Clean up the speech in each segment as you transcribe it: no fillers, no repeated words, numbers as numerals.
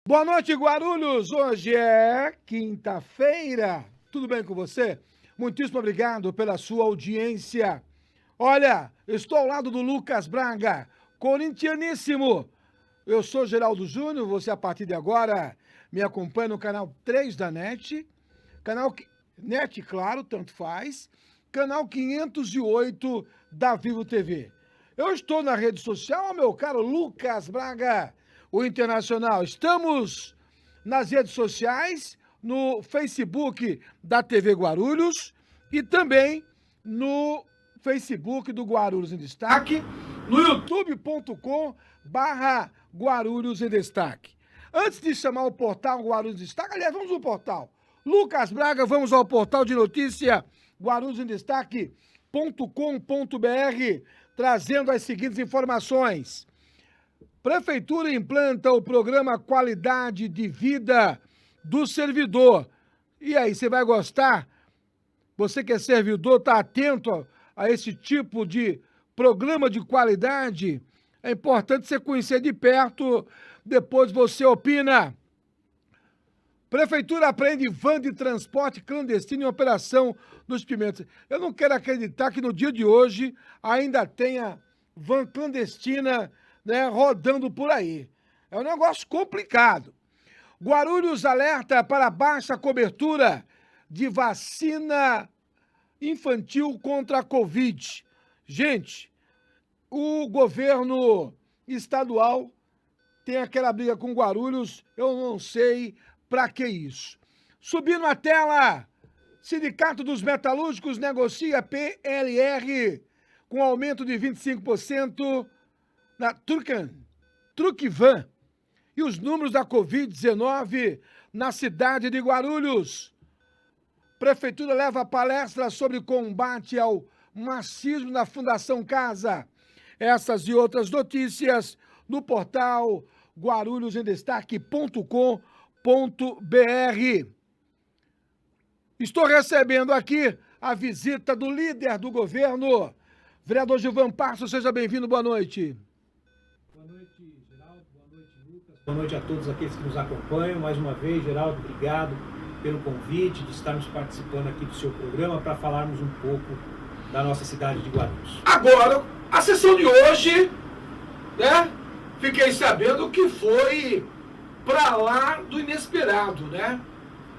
Boa noite, Guarulhos! Hoje é quinta-feira. Tudo bem com você? Muitíssimo obrigado pela sua audiência. Olha, estou ao lado do Lucas Braga, corintianíssimo. Eu sou Geraldo Júnior, você a partir de agora me acompanha no canal 3 da NET, NET, claro, tanto faz, canal 508 da Vivo TV. Eu estou na rede social, meu caro Lucas Braga, o Internacional. Estamos nas redes sociais, no Facebook da TV Guarulhos e também no Facebook do Guarulhos em Destaque, no youtube.com/Guarulhos em Destaque. Antes de chamar o portal Guarulhos em Destaque, aliás, vamos ao portal. Lucas Braga, vamos ao portal de notícia guarulhosendestaque.com.br, trazendo as seguintes informações. Prefeitura implanta o programa Qualidade de Vida do Servidor. E aí, você vai gostar? Você que é servidor, está atento a esse tipo de programa de qualidade? É importante você conhecer de perto, depois você opina. Prefeitura apreende van de transporte clandestino em operação dos Pimentas. Eu não quero acreditar que no dia de hoje ainda tenha van clandestina, né, rodando por aí. É um negócio complicado. Guarulhos alerta para baixa cobertura de vacina infantil contra a Covid. Gente, o governo estadual tem aquela briga com Guarulhos, eu não sei para que isso. Subindo a tela, Sindicato dos Metalúrgicos negocia PLR com aumento de 25% na Truckvan. E os números da Covid-19 na cidade de Guarulhos. Prefeitura leva palestra sobre combate ao marxismo na Fundação Casa. Essas e outras notícias no portal guarulhosendestaque.com.br. Estou recebendo aqui a visita do líder do governo, vereador Gilvan Passos. Seja bem-vindo, boa noite. Boa noite, Geraldo. Boa noite, Lucas. Boa noite a todos aqueles que nos acompanham. Mais uma vez, Geraldo, obrigado pelo convite de estarmos participando aqui do seu programa para falarmos um pouco da nossa cidade de Guarulhos. Agora, a sessão de hoje, né? Fiquei sabendo que foi para lá do inesperado, né?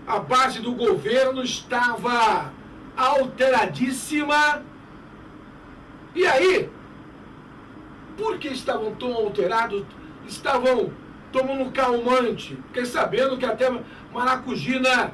A base do governo estava alteradíssima. E aí, por que estavam tão alterados? Estavam tomando calmante. Fiquei sabendo que até Maracujina,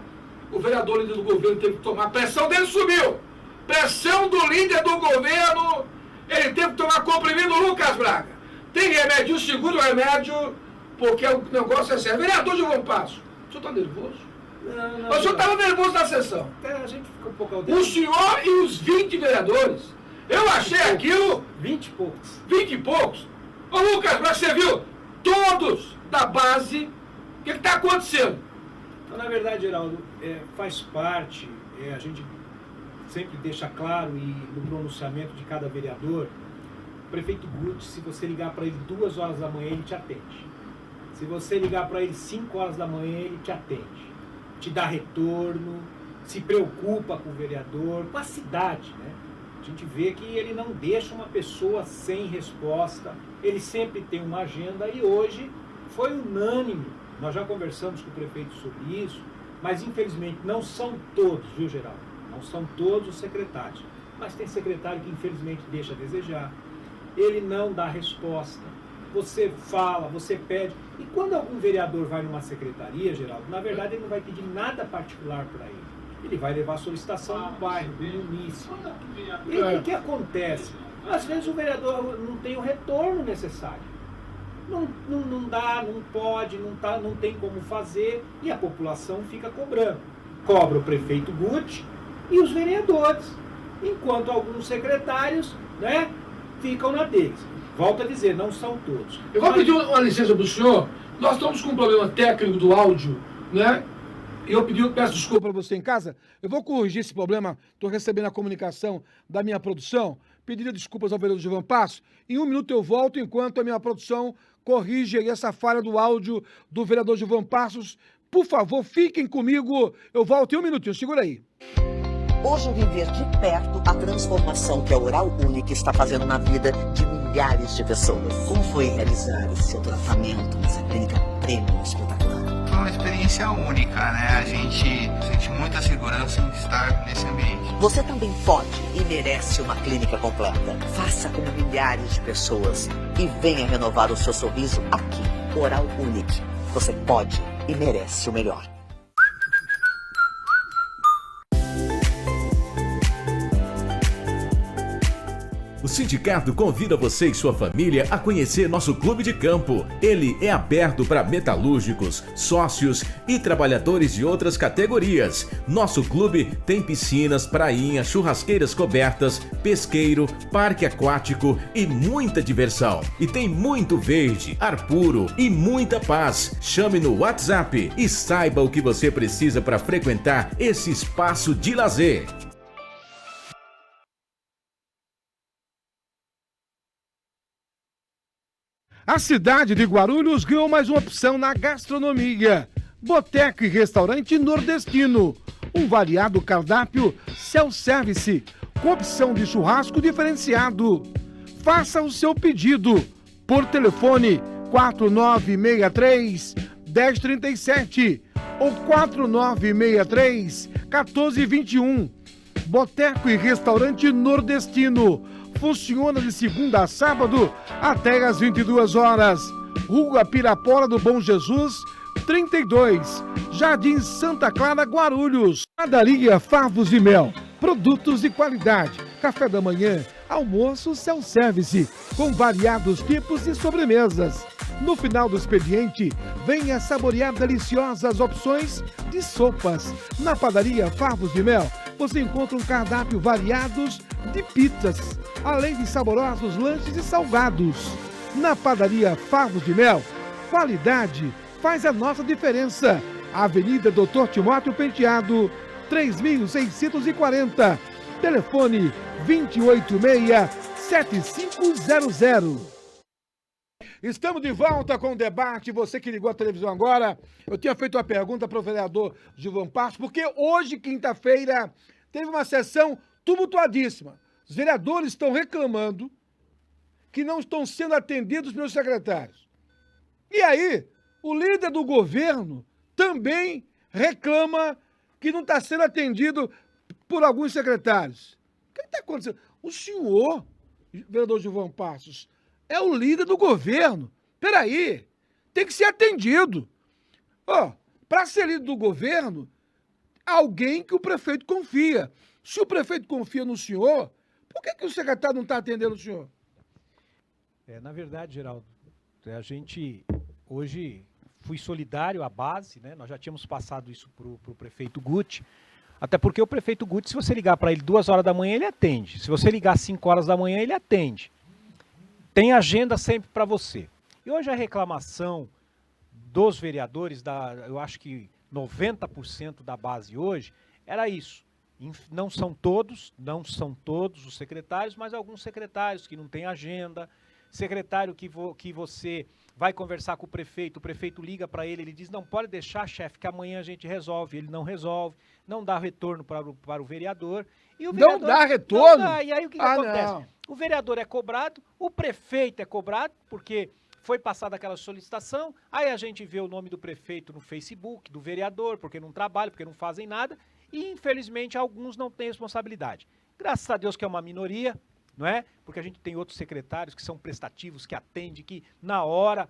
o vereador líder do governo, teve que tomar. A pressão dele subiu. Pressão do líder do governo, ele teve que tomar comprimido. Lucas Braga. Tem remédio, segura o remédio, porque o negócio é sério. Vereador Gilvan Passos, o senhor está nervoso? Não, O senhor estava nervoso na sessão. A gente ficou um pouco O senhor e os 20 vereadores. Eu achei aquilo... 20 e poucos. 20 e poucos. Ô Lucas, mas você viu todos da base. O que está acontecendo? Então, na verdade, Geraldo, faz parte, a gente sempre deixa claro e no pronunciamento de cada vereador, o prefeito Guti, se você ligar para ele 2 horas da manhã, ele te atende. Se você ligar para ele 5 horas da manhã, ele te atende. Te dá retorno, se preocupa com o vereador, com a cidade, né? A gente vê que ele não deixa uma pessoa sem resposta, ele sempre tem uma agenda e hoje foi unânime. Nós já conversamos com o prefeito sobre isso, mas infelizmente não são todos, viu, Geraldo? Não são todos os secretários, mas tem secretário que infelizmente deixa a desejar. Ele não dá resposta. Você fala, você pede. E quando algum vereador vai numa secretaria, Geraldo, na verdade ele não vai pedir nada particular para ele. Ele vai levar a solicitação no bairro, no município. E o que acontece? Às vezes o vereador não tem o retorno necessário. Não dá, não pode, não tem como fazer e a população fica cobrando. Cobra o prefeito Guti e os vereadores, enquanto alguns secretários, né, ficam na deles. Volto a dizer, não são todos. Eu vou pedir uma licença para o senhor. Nós estamos com um problema técnico do áudio, né? Peço desculpa para você em casa. Eu vou corrigir esse problema. Estou recebendo a comunicação da minha produção. Pediria desculpas ao vereador Gilvan Passos. Em 1 minuto eu volto, enquanto a minha produção corrige aí essa falha do áudio do vereador Gilvan Passos. Por favor, fiquem comigo. Eu volto em 1 minutinho, segura aí. Hoje eu vim ver de perto a transformação que a Oral Unique está fazendo na vida de milhares de pessoas. Como foi realizar esse seu tratamento nessa clínica premium espetacular? Foi uma experiência única, né? A gente sente muita segurança em estar nesse ambiente. Você também pode e merece uma clínica completa. Faça como milhares de pessoas e venha renovar o seu sorriso aqui. Oral Unique. Você pode e merece o melhor. O sindicato convida você e sua família a conhecer nosso clube de campo. Ele é aberto para metalúrgicos, sócios e trabalhadores de outras categorias. Nosso clube tem piscinas, prainhas, churrasqueiras cobertas, pesqueiro, parque aquático e muita diversão. E tem muito verde, ar puro e muita paz. Chame no WhatsApp e saiba o que você precisa para frequentar esse espaço de lazer. A cidade de Guarulhos ganhou mais uma opção na gastronomia. Boteco e restaurante nordestino. Um variado cardápio self-service, com opção de churrasco diferenciado. Faça o seu pedido por telefone 4963-1037 ou 4963-1421. Boteco e restaurante nordestino. Funciona de segunda a sábado até às 22 horas. Rua Pirapora do Bom Jesus, 32, Jardim Santa Clara, Guarulhos. Padaria Favos de Mel. Produtos de qualidade. Café da manhã, almoço, self-service, com variados tipos de sobremesas. No final do expediente, venha saborear deliciosas opções de sopas. Na Padaria Favos de Mel, você encontra um cardápio variados de pizzas, além de saborosos lanches e salgados. Na Padaria Favos de Mel, qualidade faz a nossa diferença. Avenida Dr. Timóteo Penteado, 3640. Telefone 286-7500. Estamos de volta com o debate. Você que ligou a televisão agora, eu tinha feito uma pergunta para o vereador Gilvan Passos, porque hoje, quinta-feira, teve uma sessão tumultuadíssima. Os vereadores estão reclamando que não estão sendo atendidos pelos secretários. E aí, o líder do governo também reclama que não está sendo atendido por alguns secretários. O que está acontecendo? O senhor, vereador Gilvan Passos, é o líder do governo. Peraí, tem que ser atendido. Para ser líder do governo, alguém que o prefeito confia. Se o prefeito confia no senhor, por que o secretário não está atendendo o senhor? Na verdade, Geraldo, a gente hoje fui solidário à base, né? Nós já tínhamos passado isso para o prefeito Guti, até porque o prefeito Guti, se você ligar para ele 2 horas da manhã, ele atende. Se você ligar às 5 horas da manhã, ele atende. Tem agenda sempre para você. E hoje a reclamação dos vereadores, eu acho que 90% da base hoje, era isso. Não são todos os secretários, mas alguns secretários que não têm agenda, secretário que você vai conversar com o prefeito liga para ele, ele diz, não pode deixar, chefe, que amanhã a gente resolve. Ele não resolve, não dá retorno para o vereador. E o vereador não dá retorno? Não dá. E aí o que acontece? Não. O vereador é cobrado, o prefeito é cobrado, porque foi passada aquela solicitação, aí a gente vê o nome do prefeito no Facebook, do vereador, porque não trabalham, porque não fazem nada, e infelizmente alguns não têm responsabilidade. Graças a Deus que é uma minoria, não é? Porque a gente tem outros secretários que são prestativos, que atendem, que na hora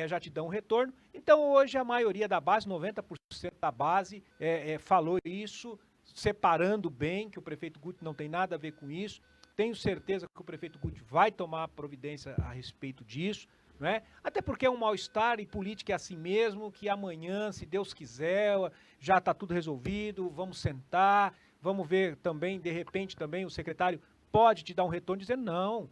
já te dão um retorno. Então hoje a maioria da base, 90% da base, falou isso, separando bem, que o prefeito Guti não tem nada a ver com isso. Tenho certeza que o prefeito Guti vai tomar providência a respeito disso, não é? Até porque é um mal-estar e política é assim mesmo, que amanhã, se Deus quiser, já está tudo resolvido, vamos sentar, vamos ver também, de repente também o secretário pode te dar um retorno dizendo, não,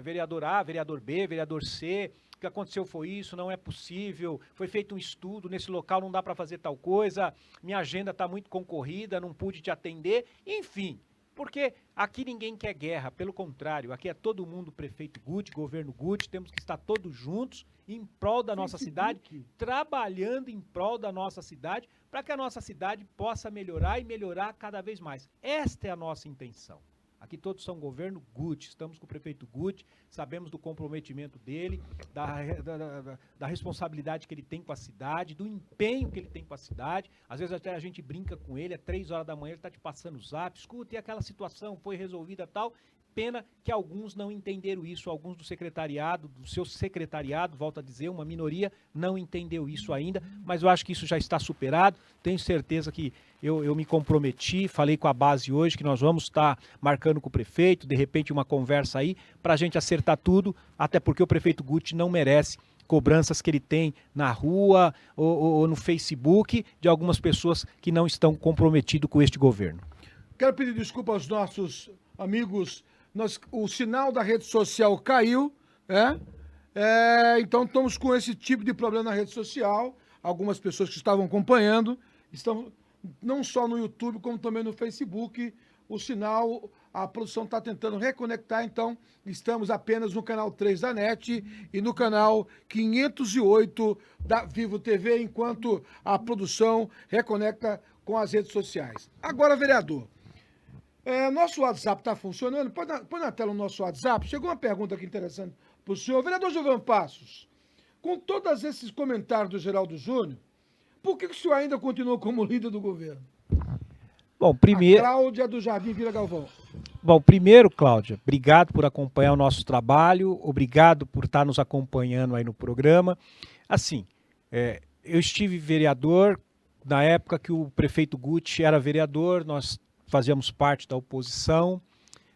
vereador A, vereador B, vereador C, o que aconteceu foi isso, não é possível, foi feito um estudo, nesse local não dá para fazer tal coisa, minha agenda está muito concorrida, não pude te atender, enfim. Porque aqui ninguém quer guerra, pelo contrário, aqui é todo mundo prefeito Guti, governo Guti, temos que estar todos juntos em prol da nossa cidade, trabalhando em prol da nossa cidade, para que a nossa cidade possa melhorar e melhorar cada vez mais. Esta é a nossa intenção. Aqui todos são governo Guti, estamos com o prefeito Guti, sabemos do comprometimento dele, da responsabilidade que ele tem com a cidade, do empenho que ele tem com a cidade. Às vezes até a gente brinca com ele, é 3 horas da manhã, ele está te passando o zap, escuta, e aquela situação foi resolvida tal. Pena que alguns não entenderam isso, alguns do secretariado, do seu secretariado, volto a dizer, uma minoria não entendeu isso ainda, mas eu acho que isso já está superado. Tenho certeza que eu me comprometi, falei com a base hoje que nós vamos estar marcando com o prefeito, de repente uma conversa aí, para a gente acertar tudo, até porque o prefeito Guti não merece cobranças que ele tem na rua ou no Facebook de algumas pessoas que não estão comprometidas com este governo. Quero pedir desculpa aos nossos amigos. O sinal da rede social caiu, então estamos com esse tipo de problema na rede social. Algumas pessoas que estavam acompanhando estão não só no YouTube, como também no Facebook. O sinal, a produção está tentando reconectar, então estamos apenas no canal 3 da NET e no canal 508 da Vivo TV, enquanto a produção reconecta com as redes sociais. Agora, vereador, nosso WhatsApp está funcionando? Põe na tela o nosso WhatsApp. Chegou uma pergunta aqui interessante para o senhor. Vereador Gilvan Passos, com todos esses comentários do Geraldo Júnior, por que o senhor ainda continua como líder do governo? Bom, primeiro... Cláudia do Jardim Vila Galvão. Bom, primeiro, Cláudia, obrigado por acompanhar o nosso trabalho, obrigado por estar nos acompanhando aí no programa. Assim, eu estive vereador na época que o prefeito Guti era vereador, nós fazíamos parte da oposição.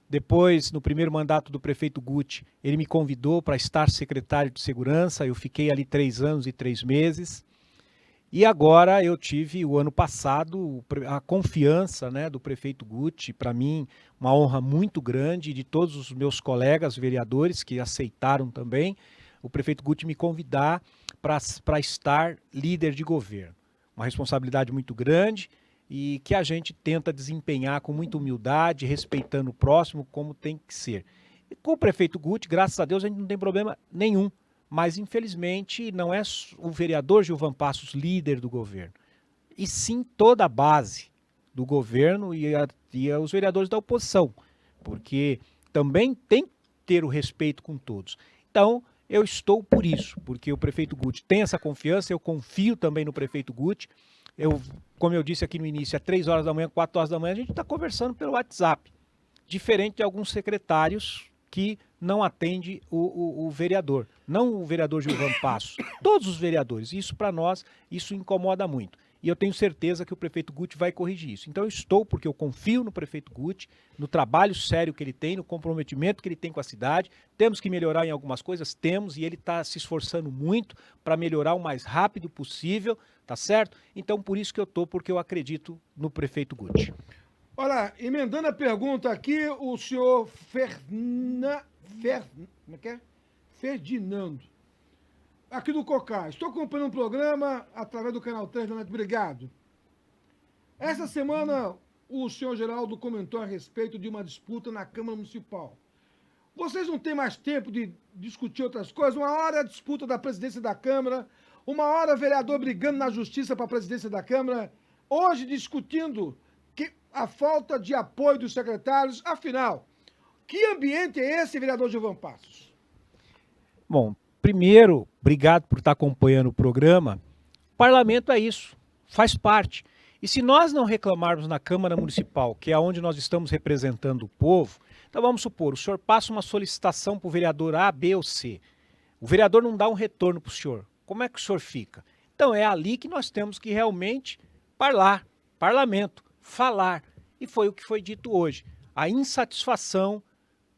Depois, no primeiro mandato do prefeito Guti, ele me convidou para estar secretário de segurança, eu fiquei ali 3 anos e 3 meses. E agora eu tive, o ano passado, a confiança, né, do prefeito Guti, para mim, uma honra muito grande, de todos os meus colegas vereadores que aceitaram também, o prefeito Guti me convidar para estar líder de governo. Uma responsabilidade muito grande e que a gente tenta desempenhar com muita humildade, respeitando o próximo, como tem que ser. E com o prefeito Guti, graças a Deus, a gente não tem problema nenhum. Mas, infelizmente, não é o vereador Gilvan Passos líder do governo, e sim toda a base do governo e os vereadores da oposição, porque também tem que ter o respeito com todos. Então, eu estou por isso, porque o prefeito Guti tem essa confiança, eu confio também no prefeito Guti. Como eu disse aqui no início, às 3 horas da manhã, 4 horas da manhã, a gente está conversando pelo WhatsApp, diferente de alguns secretários que não atende o vereador, não o vereador Gilvan Passos, todos os vereadores. Isso para nós, isso incomoda muito. E eu tenho certeza que o prefeito Guti vai corrigir isso. Então eu estou, porque eu confio no prefeito Guti, no trabalho sério que ele tem, no comprometimento que ele tem com a cidade. Temos que melhorar em algumas coisas? Temos, e ele está se esforçando muito para melhorar o mais rápido possível, tá certo? Então por isso que eu estou, porque eu acredito no prefeito Guti. Olha, emendando a pergunta aqui, o senhor Ferdinando, aqui do Cocá. Estou acompanhando o programa através do canal 3 da NET. Obrigado. Essa semana, o senhor Geraldo comentou a respeito de uma disputa na Câmara Municipal. Vocês não têm mais tempo de discutir outras coisas? Uma hora a disputa da presidência da Câmara, uma hora vereador brigando na justiça para a presidência da Câmara, hoje discutindo a falta de apoio dos secretários. Afinal, que ambiente é esse, vereador Gilvan Passos? Bom, primeiro, obrigado por estar acompanhando o programa. O parlamento é isso, faz parte. E se nós não reclamarmos na Câmara Municipal, que é onde nós estamos representando o povo, então vamos supor, o senhor passa uma solicitação para o vereador A, B ou C. O vereador não dá um retorno para o senhor. Como é que o senhor fica? Então é ali que nós temos que realmente parlamento, falar. E foi o que foi dito hoje. A insatisfação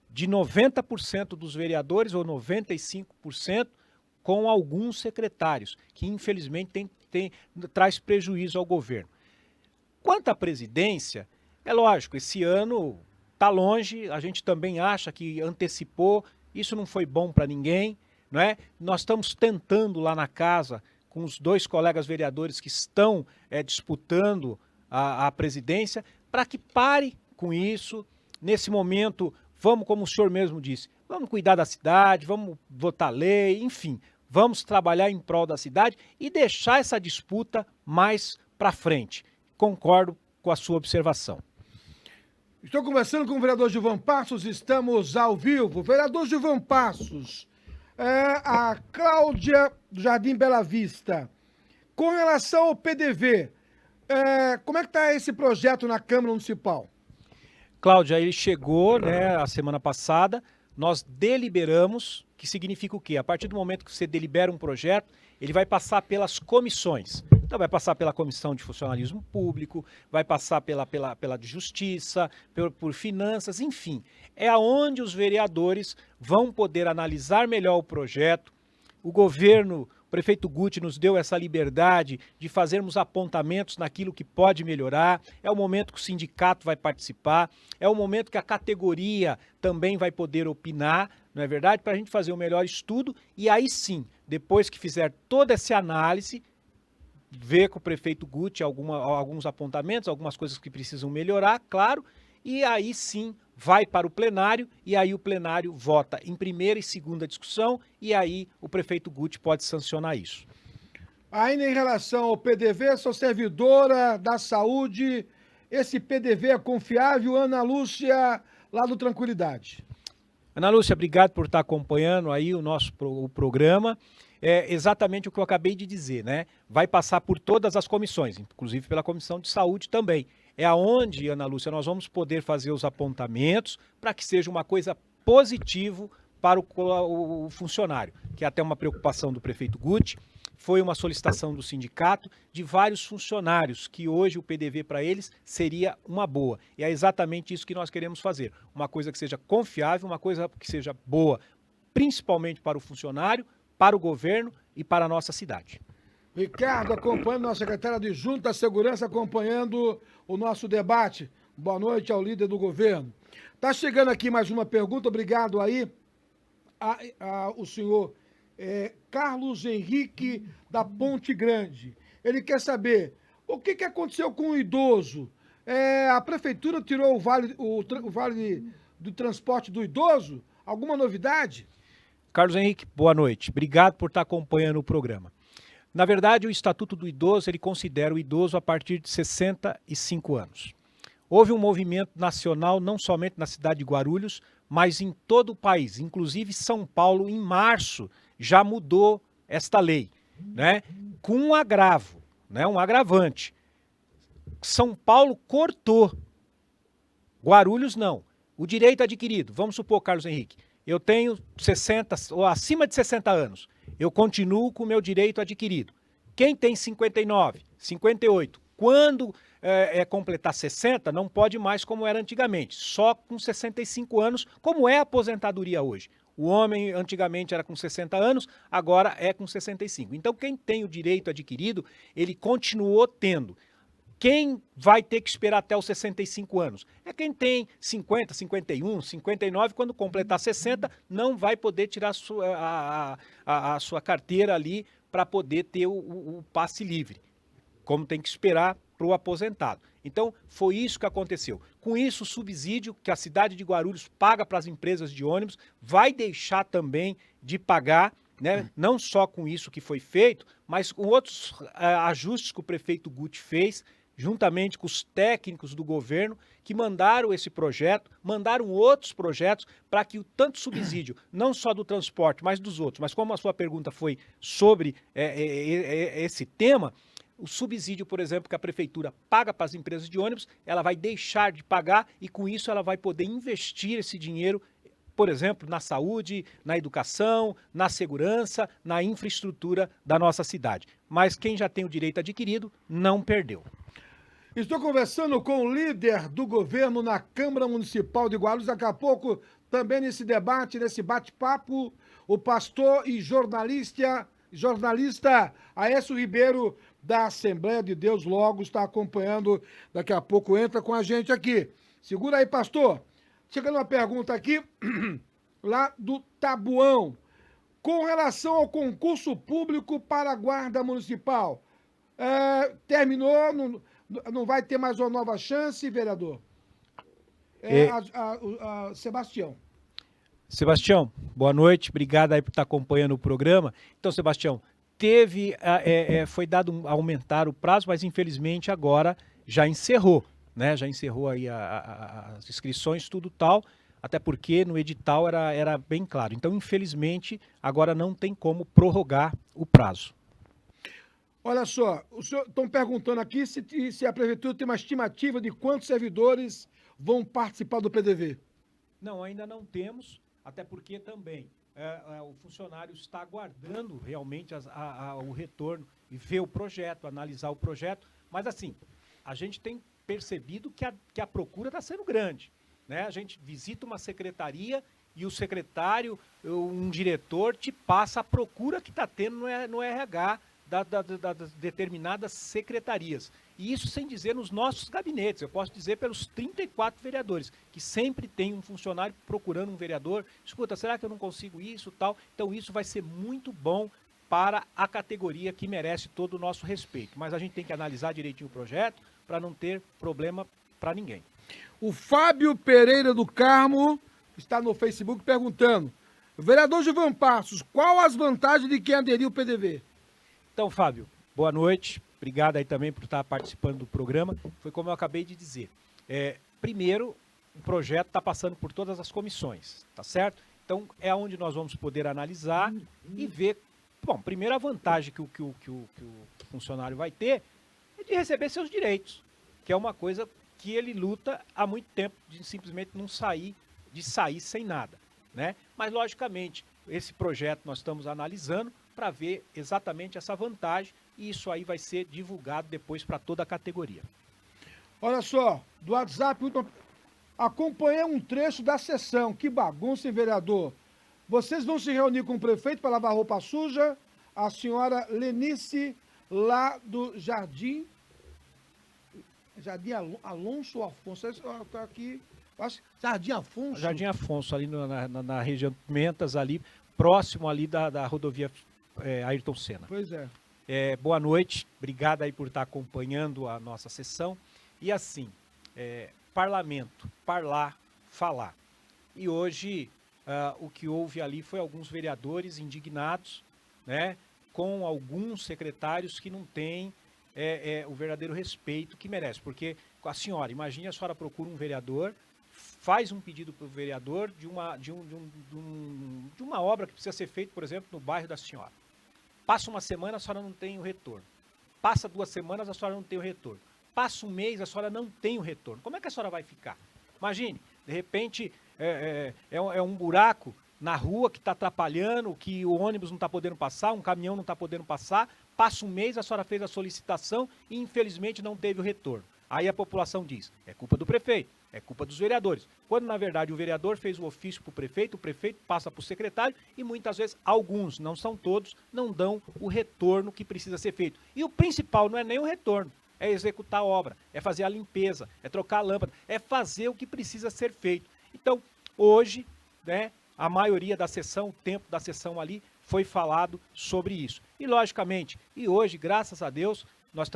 de 90% dos vereadores, ou 95%, com alguns secretários, que infelizmente traz prejuízo ao governo. Quanto à presidência, é lógico, esse ano está longe, a gente também acha que antecipou, isso não foi bom para ninguém, não é? Nós estamos tentando lá na casa, com os 2 colegas vereadores que estão disputando a presidência, para que pare com isso, nesse momento, vamos, como o senhor mesmo disse, vamos cuidar da cidade, vamos votar lei, enfim, vamos trabalhar em prol da cidade e deixar essa disputa mais para frente. Concordo com a sua observação. Estou conversando com o vereador Gilvan Passos, estamos ao vivo. Vereador Gilvan Passos, a Cláudia do Jardim Bela Vista, com relação ao PDV, como é que está esse projeto na Câmara Municipal? Cláudia, ele chegou, né, a semana passada, nós deliberamos, que significa o quê? A partir do momento que você delibera um projeto, ele vai passar pelas comissões. Então vai passar pela Comissão de Funcionalismo Público, vai passar pela de Justiça, por Finanças, enfim. É aonde os vereadores vão poder analisar melhor o projeto. O governo, o prefeito Guti nos deu essa liberdade de fazermos apontamentos naquilo que pode melhorar. É o momento que o sindicato vai participar, é o momento que a categoria também vai poder opinar, não é verdade? Para a gente fazer o melhor estudo e aí sim, depois que fizer toda essa análise, ver com o prefeito Guti alguns apontamentos, algumas coisas que precisam melhorar, claro, e aí sim vai para o plenário, e aí o plenário vota em primeira e segunda discussão, e aí o prefeito Guti pode sancionar isso. Ainda em relação ao PDV, sou servidora da saúde, esse PDV é confiável? Ana Lúcia, lá do Tranquilidade. Ana Lúcia, obrigado por estar acompanhando aí o programa. É exatamente o que eu acabei de dizer, né? Vai passar por todas as comissões, inclusive pela Comissão de Saúde também. É aonde, Ana Lúcia, nós vamos poder fazer os apontamentos para que seja uma coisa positiva para o funcionário, que é até uma preocupação do prefeito Guti, foi uma solicitação do sindicato de vários funcionários, que hoje o PDV para eles seria uma boa. E é exatamente isso que nós queremos fazer, uma coisa que seja confiável, uma coisa que seja boa, principalmente para o funcionário, para o governo e para a nossa cidade. Ricardo, acompanhando, nossa secretária de Junta da Segurança, acompanhando o nosso debate. Boa noite ao líder do governo. Tá chegando aqui mais uma pergunta, obrigado aí o senhor Carlos Henrique da Ponte Grande. Ele quer saber o que aconteceu com o idoso. A prefeitura tirou o vale do transporte do idoso? Alguma novidade? Carlos Henrique, boa noite. Obrigado por estar acompanhando o programa. Na verdade, o Estatuto do Idoso, ele considera o idoso a partir de 65 anos. Houve um movimento nacional, não somente na cidade de Guarulhos, mas em todo o país. Inclusive, São Paulo, em março, já mudou esta lei, né? Com um agravo, né? Um agravante. São Paulo cortou. Guarulhos, não. O direito adquirido, vamos supor, Carlos Henrique, eu tenho 60 ou acima de 60 anos, eu continuo com o meu direito adquirido. Quem tem 59, 58, quando completar 60, não pode mais como era antigamente, só com 65 anos, como é a aposentadoria hoje. O homem antigamente era com 60 anos, agora é com 65. Então quem tem o direito adquirido, ele continuou tendo. Quem vai ter que esperar até os 65 anos? É quem tem 50, 51, 59, quando completar 60, não vai poder tirar a sua carteira ali para poder ter o passe livre, como tem que esperar para o aposentado. Então, foi isso que aconteceu. Com isso, o subsídio que a cidade de Guarulhos paga para as empresas de ônibus vai deixar também de pagar, né? Não só com isso que foi feito, mas com outros ajustes que o prefeito Guti fez, juntamente com os técnicos do governo, que mandaram esse projeto, mandaram outros projetos para que o tanto subsídio, não só do transporte, mas dos outros, mas como a sua pergunta foi sobre esse tema, o subsídio, por exemplo, que a prefeitura paga para as empresas de ônibus, ela vai deixar de pagar e com isso ela vai poder investir esse dinheiro, por exemplo, na saúde, na educação, na segurança, na infraestrutura da nossa cidade. Mas quem já tem o direito adquirido, não perdeu. Estou conversando com o líder do governo na Câmara Municipal de Guarulhos. Daqui a pouco, também nesse debate, nesse bate-papo, o pastor e jornalista Aécio Ribeiro, da Assembleia de Deus Logos, está acompanhando. Daqui a pouco entra com a gente aqui. Segura aí, pastor. Chegando uma pergunta aqui, lá do Tabuão. Com relação ao concurso público para a Guarda Municipal, terminou... Não vai ter mais uma nova chance, vereador? Sebastião. Sebastião, boa noite, obrigado aí por estar acompanhando o programa. Então, Sebastião, foi dado aumentar o prazo, mas infelizmente agora já encerrou, né? Já encerrou aí as inscrições, tudo tal, até porque no edital era bem claro. Então, infelizmente, agora não tem como prorrogar o prazo. Olha só, estão perguntando aqui se a prefeitura tem uma estimativa de quantos servidores vão participar do PDV. Não, ainda não temos, até porque também o funcionário está aguardando realmente o retorno e ver o projeto, analisar o projeto. Mas assim, a gente tem percebido que a procura está sendo grande, né? A gente visita uma secretaria e o secretário, um diretor, te passa a procura que está tendo no RH das determinadas secretarias. E isso sem dizer nos nossos gabinetes. Eu posso dizer pelos 34 vereadores, que sempre tem um funcionário procurando um vereador. Escuta, será que eu não consigo isso, tal? Então isso vai ser muito bom para a categoria que merece todo o nosso respeito. Mas a gente tem que analisar direitinho o projeto para não ter problema para ninguém. O Fábio Pereira do Carmo está no Facebook perguntando: vereador Gilvan Passos, qual as vantagens de quem aderiu ao PDV? Então, Fábio, boa noite. Obrigado aí também por estar participando do programa. Foi como eu acabei de dizer. Primeiro, o projeto está passando por todas as comissões, tá certo? Então, é onde nós vamos poder analisar e ver. Bom, primeiro a vantagem que o funcionário vai ter é de receber seus direitos, que é uma coisa que ele luta há muito tempo, de simplesmente não sair sem nada, né? Mas, logicamente, esse projeto nós estamos analisando para ver exatamente essa vantagem, e isso aí vai ser divulgado depois para toda a categoria. Olha só, do WhatsApp, acompanhei um trecho da sessão. Que bagunça, hein, vereador? Vocês vão se reunir com o prefeito para lavar roupa suja? A senhora Lenice, lá do Jardim Alonso Afonso, está aqui, Jardim Afonso. Jardim Afonso, ali na região de Pimentas, ali, próximo ali da rodovia Ayrton Senna. Pois é. Boa noite, obrigado aí por estar acompanhando a nossa sessão. E assim, parlamento, parlar, falar. E hoje o que houve ali foi alguns vereadores indignados, né, com alguns secretários que não têm o verdadeiro respeito que merece. Porque a senhora, imagine, a senhora procura um vereador, faz um pedido para o vereador de uma obra que precisa ser feita, por exemplo, no bairro da senhora. Passa uma semana, a senhora não tem o retorno. Passa 2 semanas, a senhora não tem o retorno. Passa um mês, a senhora não tem o retorno. Como é que a senhora vai ficar? Imagine, de repente, é um buraco na rua que está atrapalhando, que o ônibus não está podendo passar, um caminhão não está podendo passar. Passa um mês, a senhora fez a solicitação e, infelizmente, não teve o retorno. Aí a população diz, é culpa do prefeito, é culpa dos vereadores. Quando, na verdade, o vereador fez o ofício para o prefeito passa para o secretário e, muitas vezes, alguns, não são todos, não dão o retorno que precisa ser feito. E o principal não é nem o retorno, é executar a obra, é fazer a limpeza, é trocar a lâmpada, é fazer o que precisa ser feito. Então, hoje, né, a maioria da sessão, o tempo da sessão ali, foi falado sobre isso. E, logicamente, hoje, graças a Deus, nós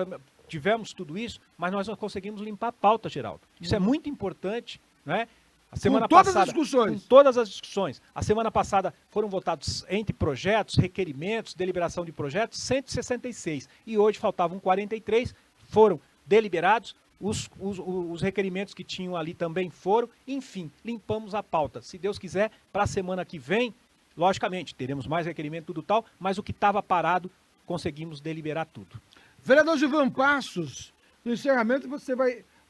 tivemos tudo isso, mas nós não conseguimos limpar a pauta, Geraldo. Isso é muito importante, né? A semana passada, com todas as discussões. A semana passada foram votados entre projetos, requerimentos, deliberação de projetos, 166. E hoje faltavam 43, foram deliberados, os requerimentos que tinham ali também foram. Enfim, limpamos a pauta. Se Deus quiser, para a semana que vem, logicamente, teremos mais requerimento, tudo tal, mas o que estava parado, conseguimos deliberar tudo. Vereador Gilvan Passos, no encerramento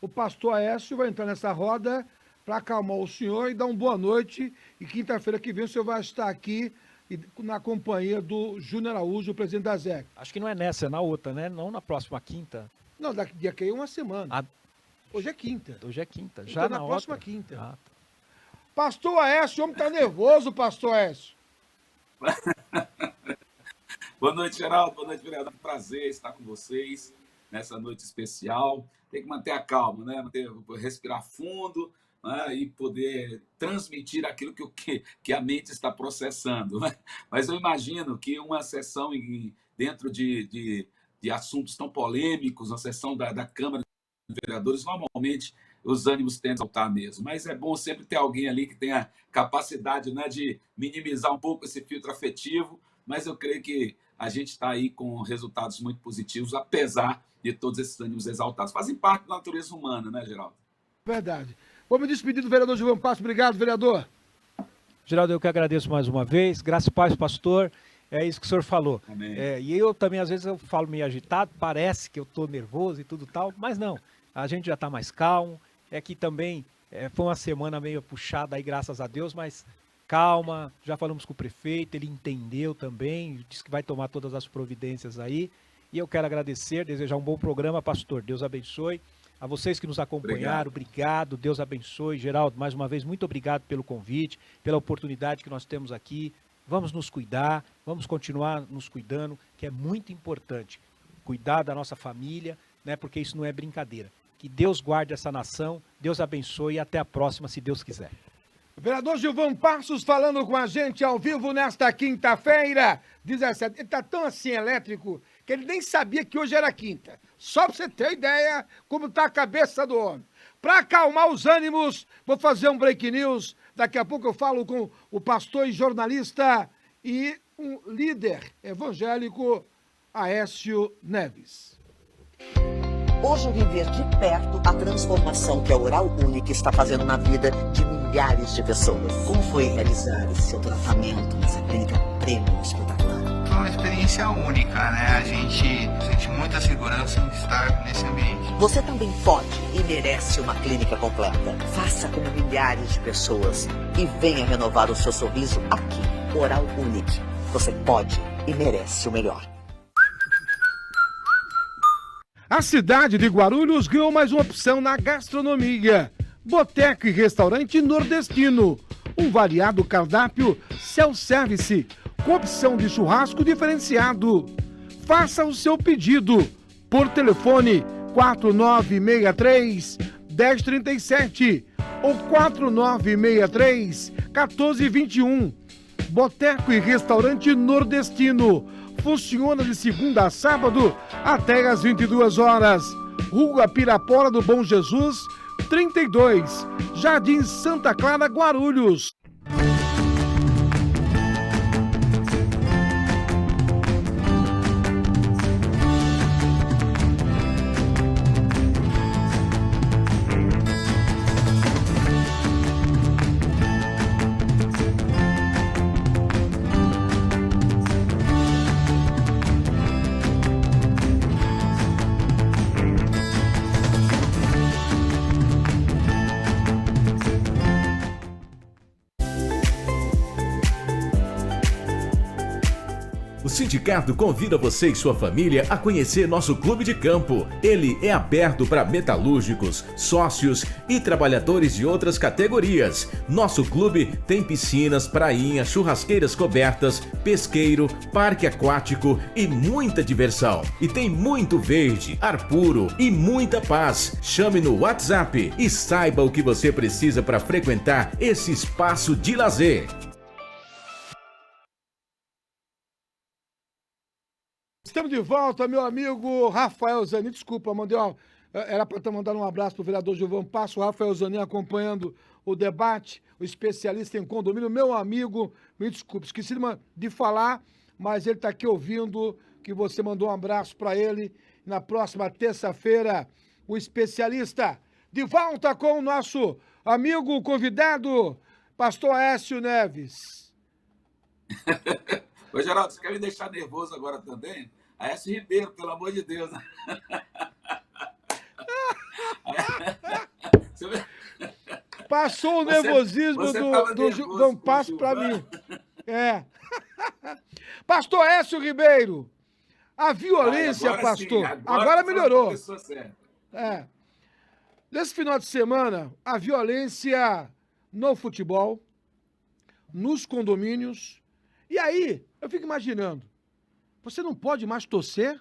o pastor Aécio vai entrar nessa roda para acalmar o senhor e dar uma boa noite. E quinta-feira que vem o senhor vai estar aqui na companhia do Júnior Araújo, o presidente da ZEC. Acho que não é nessa, é na outra, né? Não na próxima quinta. Não, daqui a uma semana. Hoje é quinta. Hoje é quinta, já então, na próxima outra. Quinta. Tá. Pastor Aécio, o homem tá nervoso, pastor Aécio. Boa noite, Geraldo. Boa noite, vereador. Prazer estar com vocês nessa noite especial. Tem que manter a calma, né? Respirar fundo, né? E poder transmitir aquilo que a mente está processando, né? Mas eu imagino que uma sessão dentro de assuntos tão polêmicos, uma sessão da Câmara de Vereadores, normalmente os ânimos tendem a saltar mesmo. Mas é bom sempre ter alguém ali que tenha capacidade, né, de minimizar um pouco esse filtro afetivo, mas eu creio que a gente está aí com resultados muito positivos, apesar de todos esses ânimos exaltados. Fazem parte da natureza humana, né, Geraldo? Verdade. Vou me despedir do vereador Gilvan Passos. Obrigado, vereador. Geraldo, eu que agradeço mais uma vez. Graças e paz, pastor. É isso que o senhor falou. Amém. E eu também, às vezes, eu falo meio agitado, parece que eu estou nervoso e tudo tal, mas não. A gente já está mais calmo. É que também foi uma semana meio puxada aí, graças a Deus, mas calma. Já falamos com o prefeito, ele entendeu também, disse que vai tomar todas as providências aí. E eu quero agradecer, desejar um bom programa, pastor. Deus abençoe. A vocês que nos acompanharam, obrigado. Deus abençoe. Geraldo, mais uma vez, muito obrigado pelo convite, pela oportunidade que nós temos aqui. Vamos nos cuidar, vamos continuar nos cuidando, que é muito importante. Cuidar da nossa família, né, porque isso não é brincadeira. Que Deus guarde essa nação, Deus abençoe e até a próxima, se Deus quiser. Vereador Gilvan Passos falando com a gente ao vivo nesta quinta-feira, 17. Ele tá tão assim elétrico que ele nem sabia que hoje era quinta. Só pra você ter ideia como tá a cabeça do homem. Pra acalmar os ânimos, vou fazer um break news. Daqui a pouco eu falo com o pastor e jornalista e um líder evangélico, Aécio Neves. Hoje viver de perto a transformação que a Oral Unique está fazendo na vida de milhares de pessoas. Como foi realizar esse seu tratamento nessa clínica premium espetacular? Foi uma experiência única, né? A gente sente muita segurança em estar nesse ambiente. Você também pode e merece uma clínica completa. Faça como milhares de pessoas e venha renovar o seu sorriso aqui. Oral Unique. Você pode e merece o melhor. A cidade de Guarulhos ganhou mais uma opção na gastronomia. Boteco e restaurante nordestino. Um variado cardápio self-service, com opção de churrasco diferenciado. Faça o seu pedido por telefone 4963-1037 ou 4963-1421. Boteco e restaurante nordestino. Funciona de segunda a sábado até às 22 horas. Rua Pirapora do Bom Jesus, 32, Jardim Santa Clara, Guarulhos. O Sindicato convida você e sua família a conhecer nosso clube de campo. Ele é aberto para metalúrgicos, sócios e trabalhadores de outras categorias. Nosso clube tem piscinas, prainhas, churrasqueiras cobertas, pesqueiro, parque aquático e muita diversão. E tem muito verde, ar puro e muita paz. Chame no WhatsApp e saiba o que você precisa para frequentar esse espaço de lazer. Estamos de volta, meu amigo Rafael Zanin. Desculpa, era para estar mandando um abraço para o vereador Gilvan Passos. O Rafael Zanin acompanhando o debate, o especialista em condomínio. Meu amigo, me desculpe, esqueci de falar, mas ele está aqui ouvindo que você mandou um abraço para ele. Na próxima terça-feira, o especialista de volta com o nosso amigo convidado, pastor Aécio Neves. Ô, Geraldo, você quer me deixar nervoso agora também? Aécio Ribeiro, pelo amor de Deus. Passou o nervosismo do Gilvan Passos para mim. É. Pastor Aécio Ribeiro, a violência, agora pastor, sim, agora melhorou. É. Nesse final de semana, a violência no futebol, nos condomínios. E aí, eu fico imaginando, você não pode mais torcer?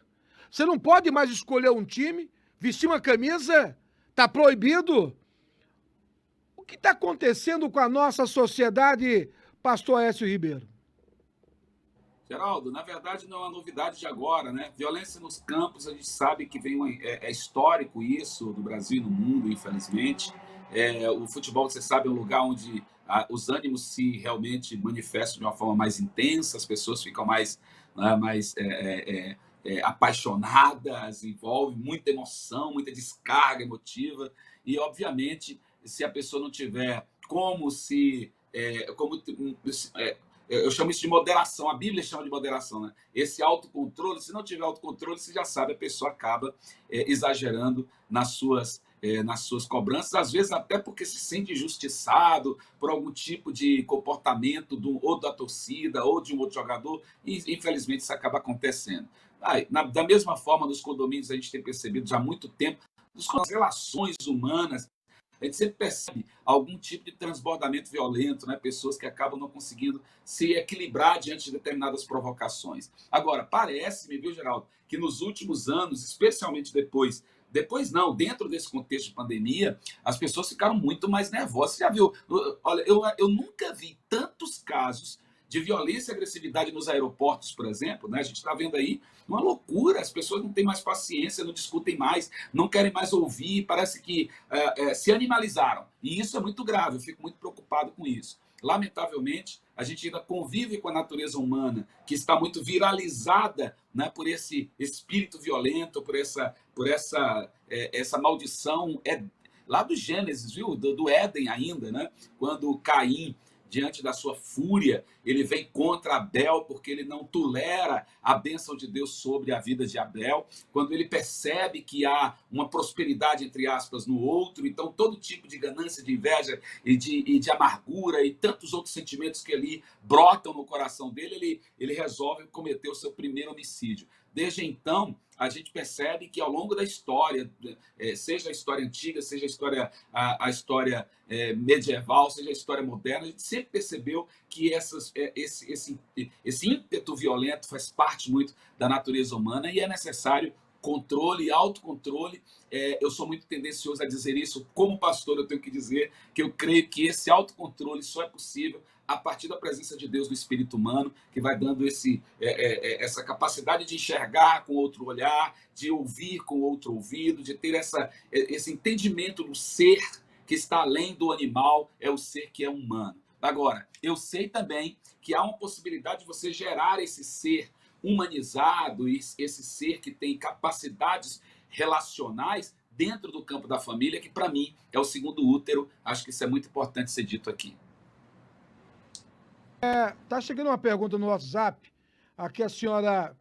Você não pode mais escolher um time, vestir uma camisa? Tá proibido? O que está acontecendo com a nossa sociedade, pastor Aécio Ribeiro? Geraldo, na verdade não é uma novidade de agora, né? Violência nos campos, a gente sabe que é histórico isso no Brasil e no mundo, infelizmente. O futebol, você sabe, é um lugar onde os ânimos se realmente manifestam de uma forma mais intensa, as pessoas ficam mais, né, apaixonadas, envolve muita emoção, muita descarga emotiva, e obviamente, se a pessoa não tiver como se. Eu chamo isso de moderação, a Bíblia chama de moderação, né? Esse autocontrole, se não tiver autocontrole, você já sabe, a pessoa acaba exagerando nas suas cobranças, às vezes até porque se sente injustiçado por algum tipo de comportamento ou da torcida ou de um outro jogador, e infelizmente isso acaba acontecendo. Da mesma forma, nos condomínios a gente tem percebido já há muito tempo, nas relações humanas, a gente sempre percebe algum tipo de transbordamento violento, né? Pessoas que acabam não conseguindo se equilibrar diante de determinadas provocações. Agora, parece-me, viu, Geraldo, que nos últimos anos, especialmente depois não, dentro desse contexto de pandemia, as pessoas ficaram muito mais nervosas. Você já viu? Olha, eu nunca vi tantos casos de violência e agressividade nos aeroportos, por exemplo, né? A gente está vendo aí uma loucura, as pessoas não têm mais paciência, não discutem mais, não querem mais ouvir, parece que se animalizaram. E isso é muito grave, eu fico muito preocupado com isso. Lamentavelmente, a gente ainda convive com a natureza humana, que está muito viralizada, né, por esse espírito violento, por essa maldição lá do Gênesis, viu? Do Éden ainda, né? Quando Caim, diante da sua fúria, ele vem contra Abel, porque ele não tolera a bênção de Deus sobre a vida de Abel. Quando ele percebe que há uma prosperidade, entre aspas, no outro, então todo tipo de ganância, de inveja e de amargura e tantos outros sentimentos que ali brotam no coração dele, ele resolve cometer o seu primeiro homicídio. Desde então, a gente percebe que ao longo da história, seja a história antiga, seja a história medieval, seja a história moderna, a gente sempre percebeu que esse ímpeto violento faz parte muito da natureza humana e é necessário controle e autocontrole. Eu sou muito tendencioso a dizer isso. Como pastor, eu tenho que dizer que eu creio que esse autocontrole só é possível a partir da presença de Deus no espírito humano, que vai dando essa capacidade de enxergar com outro olhar, de ouvir com outro ouvido, de ter esse entendimento do ser que está além do animal, é o ser que é humano. Agora, eu sei também que há uma possibilidade de você gerar esse ser humanizado, esse ser que tem capacidades relacionais dentro do campo da família, que para mim é o segundo útero. Acho que isso é muito importante ser dito aqui. Tá chegando uma pergunta no WhatsApp. Aqui a senhora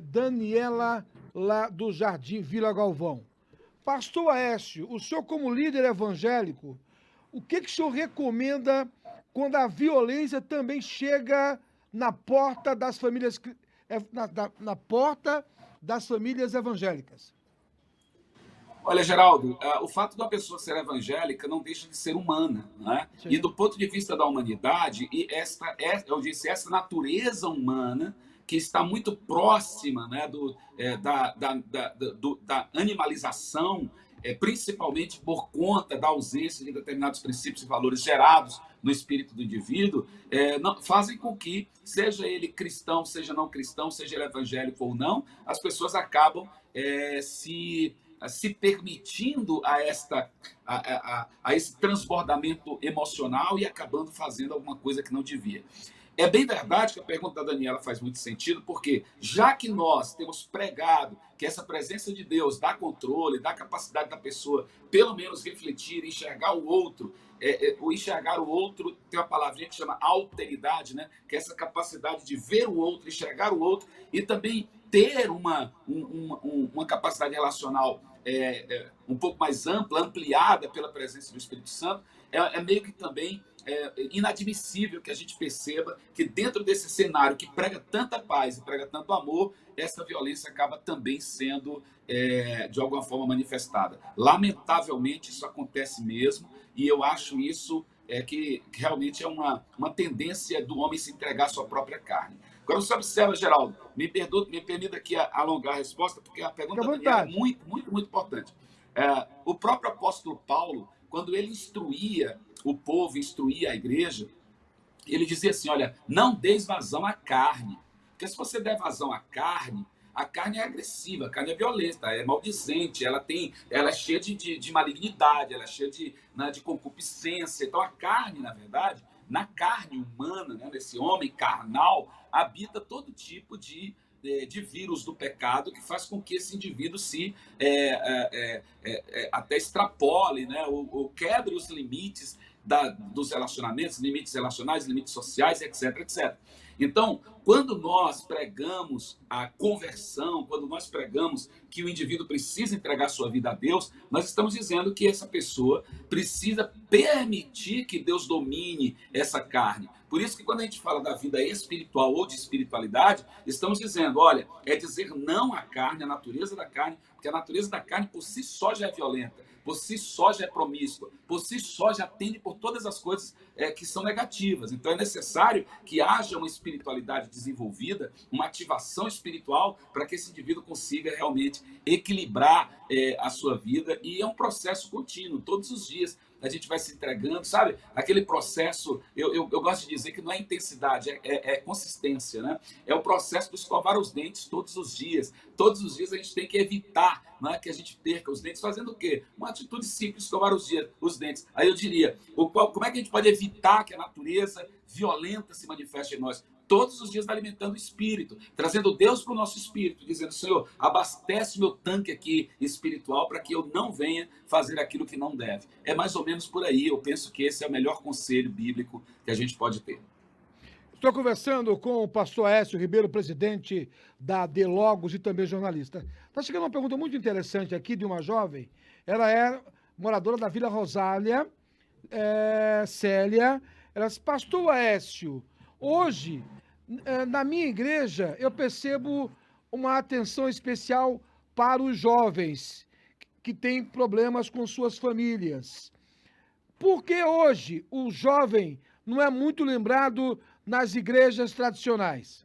Daniela, lá do Jardim Vila Galvão. Pastor Aécio, o senhor como líder evangélico, o que o senhor recomenda quando a violência também chega na porta das famílias, na porta das famílias evangélicas? Olha, Geraldo, o fato de uma pessoa ser evangélica não deixa de ser humana, né? E do ponto de vista da humanidade, eu disse, essa natureza humana que está muito próxima, né, da animalização, principalmente por conta da ausência de determinados princípios e valores gerados no espírito do indivíduo, fazem com que, seja ele cristão, seja não cristão, seja ele evangélico ou não, as pessoas acabam se permitindo a esse transbordamento emocional e acabando fazendo alguma coisa que não devia. É bem verdade que a pergunta da Daniela faz muito sentido, porque já que nós temos pregado que essa presença de Deus dá controle, dá capacidade da pessoa, pelo menos refletir, enxergar o outro, o enxergar o outro tem uma palavrinha que chama alteridade, né? Que é essa capacidade de ver o outro, enxergar o outro e também ter uma capacidade relacional um pouco mais ampla, ampliada pela presença do Espírito Santo, meio que também inadmissível que a gente perceba que dentro desse cenário que prega tanta paz e prega tanto amor, essa violência acaba também sendo de alguma forma manifestada. Lamentavelmente isso acontece mesmo, e eu acho isso que realmente é uma tendência do homem se entregar à sua própria carne. Agora você observa, Geraldo, me permita aqui alongar a resposta, porque a pergunta da Daniela é muito, muito, muito importante. O próprio apóstolo Paulo, quando ele instruía o povo, instruía a igreja, ele dizia assim, olha, não deis vazão à carne, Porque se você der vazão à carne, a carne é agressiva, a carne é violenta, é maldizente, ela é cheia de malignidade, ela é cheia né, de concupiscência. Então a carne, na verdade, na carne humana, né, nesse homem carnal, habita todo tipo de vírus do pecado que faz com que esse indivíduo se até extrapole, né, ou quebre os limites dos relacionamentos, limites relacionais, limites sociais, etc, etc. Então, quando nós pregamos a conversão, quando nós pregamos que o indivíduo precisa entregar sua vida a Deus, nós estamos dizendo que essa pessoa precisa permitir que Deus domine essa carne. Por isso que quando a gente fala da vida espiritual ou de espiritualidade, estamos dizendo, olha, é dizer não à carne, à natureza da carne, porque a natureza da carne por si só já é violenta, por si só já é promíscua, por si só já tende por todas as coisas que são negativas. Então é necessário que haja uma espiritualidade desenvolvida, uma ativação espiritual para que esse indivíduo consiga realmente equilibrar a sua vida, e é um processo contínuo, todos os dias a gente vai se entregando, sabe? Aquele processo, eu gosto de dizer que não é intensidade, é consistência, né? É o processo de escovar os dentes todos os dias. Todos os dias a gente tem que evitar, né, que a gente perca os dentes. Fazendo o quê? Uma atitude simples, escovar os dentes. Aí eu diria, como é que a gente pode evitar que a natureza violenta se manifeste em nós? Todos os dias alimentando o espírito, trazendo Deus para o nosso espírito, dizendo, Senhor, abastece meu tanque aqui espiritual para que eu não venha fazer aquilo que não deve. É mais ou menos por aí, eu penso que esse é o melhor conselho bíblico que a gente pode ter. Estou conversando com o pastor Aécio Ribeiro, presidente da Delogos e também jornalista. Está chegando uma pergunta muito interessante aqui de uma jovem. Ela é moradora da Vila Rosália, Célia. Ela disse, pastor Aécio, hoje, na minha igreja, eu percebo uma atenção especial para os jovens que têm problemas com suas famílias. Por que hoje o jovem não é muito lembrado nas igrejas tradicionais?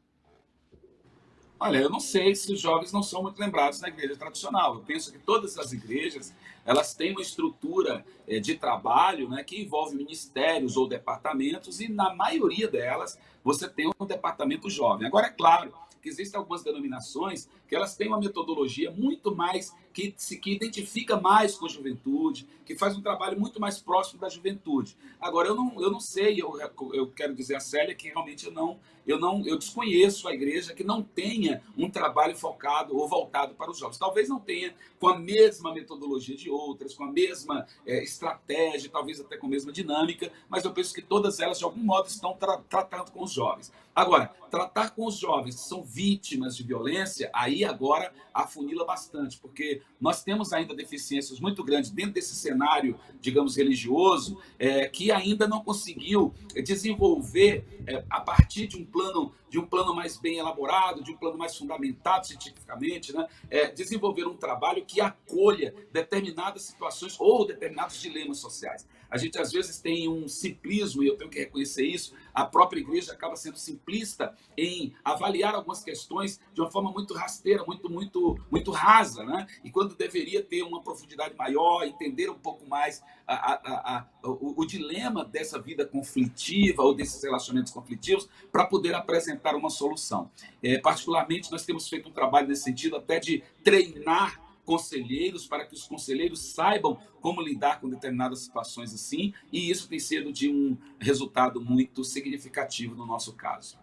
Olha, eu não sei se os jovens não são muito lembrados na igreja tradicional. Eu penso que todas as igrejas, elas têm uma estrutura de trabalho, né, que envolve ministérios ou departamentos, e na maioria delas você tem um departamento jovem. Agora, é claro que existem algumas denominações que elas têm uma metodologia muito mais, que identifica mais com a juventude, que faz um trabalho muito mais próximo da juventude. Agora, eu não sei, eu quero dizer a Célia que realmente eu desconheço a igreja que não tenha um trabalho focado ou voltado para os jovens. Talvez não tenha com a mesma metodologia de outras, com a mesma estratégia, talvez até com a mesma dinâmica, mas eu penso que todas elas, de algum modo, estão tratando com os jovens. Agora, tratar com os jovens que são vítimas de violência, aí agora afunila bastante, porque nós temos ainda deficiências muito grandes dentro desse cenário, digamos, religioso, que ainda não conseguiu desenvolver, a partir de um plano mais bem elaborado, de um plano mais fundamentado cientificamente, né, desenvolver um trabalho que acolha determinadas situações ou determinados dilemas sociais. A gente, às vezes, tem um simplismo, e eu tenho que reconhecer isso, a própria igreja acaba sendo simplista em avaliar algumas questões de uma forma muito rasteira, muito rasa, né? E quando deveria ter uma profundidade maior, entender um pouco mais o dilema dessa vida conflitiva ou desses relacionamentos conflitivos, para poder apresentar uma solução. Particularmente, nós temos feito um trabalho nesse sentido, até de treinar conselheiros, para que os conselheiros saibam como lidar com determinadas situações assim, e isso tem sido de um resultado muito significativo no nosso caso.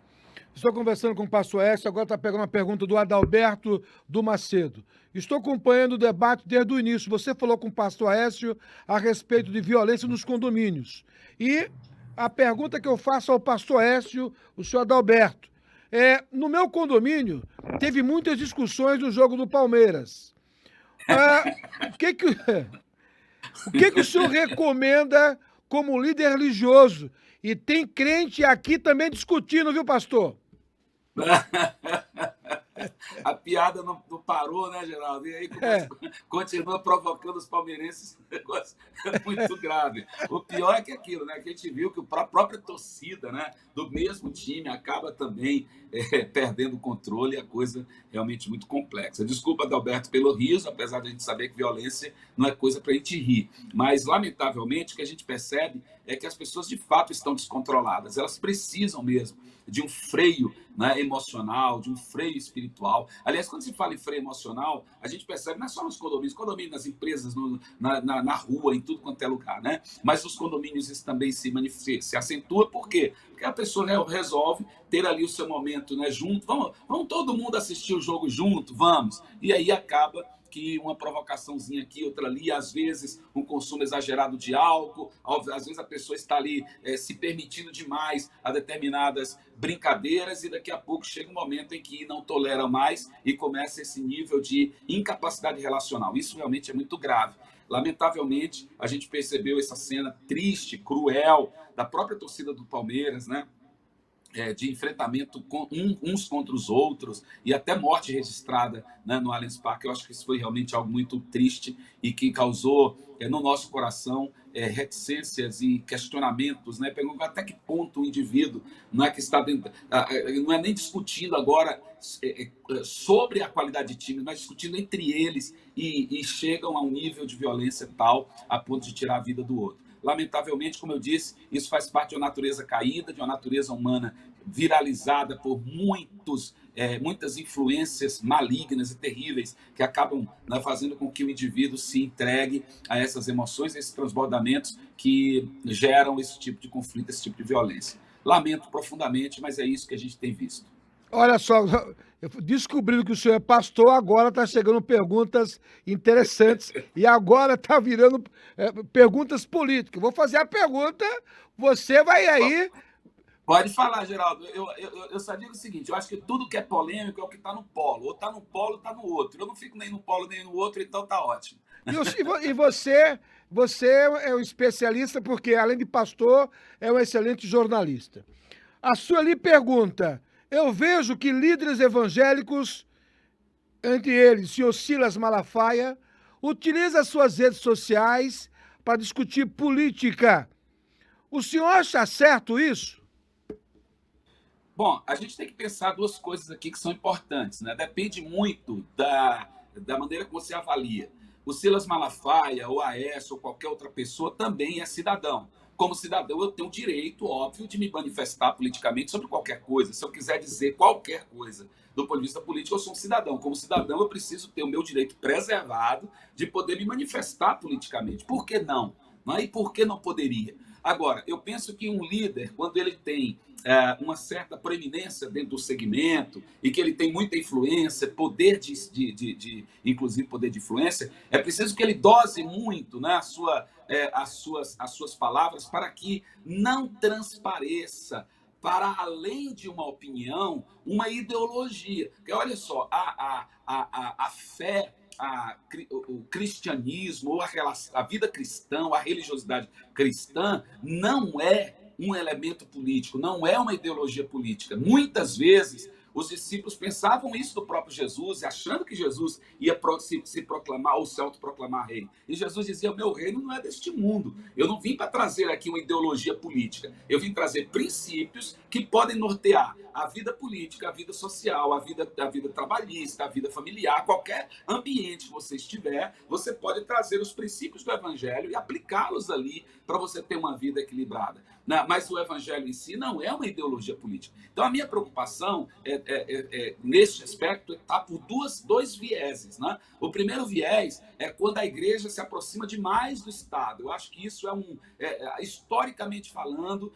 Estou conversando com o pastor Aécio, agora está pegando uma pergunta do Adalberto do Macedo. Estou acompanhando o debate desde o início. Você falou com o pastor Aécio a respeito de violência nos condomínios. E a pergunta que eu faço ao pastor Aécio, o senhor Adalberto, no meu condomínio, teve muitas discussões no jogo do Palmeiras. O que o senhor recomenda como líder religioso? E tem crente aqui também discutindo, viu, pastor? A piada não parou, né, Geraldo? E aí continua provocando os palmeirenses, um negócio muito grave. O pior é que aquilo, né, que a gente viu que a própria torcida, né, do mesmo time acaba também perdendo o controle, e a coisa realmente muito complexa. Desculpa, Adalberto, pelo riso, apesar de a gente saber que violência não é coisa para a gente rir. Mas, lamentavelmente, o que a gente percebe é que as pessoas de fato estão descontroladas, elas precisam mesmo de um freio, né, emocional, de um freio espiritual. Aliás, quando se fala em freio emocional, a gente percebe não é só nos condomínios, nas empresas, na rua, em tudo quanto é lugar, né? Mas os condomínios isso também se acentua. Por quê? Porque a pessoa resolve ter ali o seu momento, né, junto. Vamos todo mundo assistir o jogo junto, vamos. E aí acaba que uma provocaçãozinha aqui, outra ali, às vezes um consumo exagerado de álcool, às vezes a pessoa está ali se permitindo demais a determinadas brincadeiras e daqui a pouco chega um momento em que não tolera mais e começa esse nível de incapacidade relacional. Isso realmente é muito grave. Lamentavelmente, a gente percebeu essa cena triste, cruel, da própria torcida do Palmeiras, né? De enfrentamento uns contra os outros e até morte registrada, né, no Allianz Parque. Eu acho que isso foi realmente algo muito triste e que causou no nosso coração reticências e questionamentos, né, perguntando até que ponto o indivíduo não é que está dentro, não é nem discutindo agora sobre a qualidade de time, mas discutindo entre eles e chegam a um nível de violência tal a ponto de tirar a vida do outro. Lamentavelmente, como eu disse, isso faz parte de uma natureza caída, de uma natureza humana viralizada por muitas influências malignas e terríveis que acabam, né, fazendo com que o indivíduo se entregue a essas emoções, a esses transbordamentos que geram esse tipo de conflito, esse tipo de violência. Lamento profundamente, mas é isso que a gente tem visto. Olha só, descobrindo que o senhor é pastor, agora está chegando perguntas interessantes e agora está virando perguntas políticas. Vou fazer a pergunta, você vai aí. Pode falar, Geraldo. Eu só digo o seguinte, eu acho que tudo que é polêmico é o que está no polo. Ou está no polo ou está no outro. Eu não fico nem no polo nem no outro, então tá ótimo. E você é um especialista porque, além de pastor, é um excelente jornalista. A sua lhe pergunta... Eu vejo que líderes evangélicos, entre eles o senhor Silas Malafaia, utiliza suas redes sociais para discutir política. O senhor acha certo isso? Bom, a gente tem que pensar duas coisas aqui que são importantes, né? Depende muito da maneira como você avalia. O Silas Malafaia, ou Aécio, ou qualquer outra pessoa também é cidadão. Como cidadão, eu tenho o direito, óbvio, de me manifestar politicamente sobre qualquer coisa. Se eu quiser dizer qualquer coisa do ponto de vista político, eu sou um cidadão. Como cidadão, eu preciso ter o meu direito preservado de poder me manifestar politicamente. Por que não? E por que não poderia? Agora, eu penso que um líder, quando ele tem uma certa preeminência dentro do segmento e que ele tem muita influência, poder inclusive poder de influência, é preciso que ele dose muito, né, as suas palavras para que não transpareça para além de uma opinião, uma ideologia. Porque olha só, a fé, o cristianismo, ou a vida cristã, a religiosidade cristã, não é um elemento político, não é uma ideologia política. Muitas vezes, os discípulos pensavam isso do próprio Jesus, achando que Jesus ia se proclamar ou se autoproclamar rei. E Jesus dizia, o meu reino não é deste mundo. Eu não vim para trazer aqui uma ideologia política. Eu vim trazer princípios que podem nortear a vida política, a vida social, a vida trabalhista, a vida familiar, qualquer ambiente que você estiver, você pode trazer os princípios do evangelho e aplicá-los ali para você ter uma vida equilibrada. Mas o evangelho em si não é uma ideologia política. Então a minha preocupação neste aspecto está por dois vieses, né? O primeiro viés é quando a igreja se aproxima demais do Estado. Eu acho que isso historicamente falando,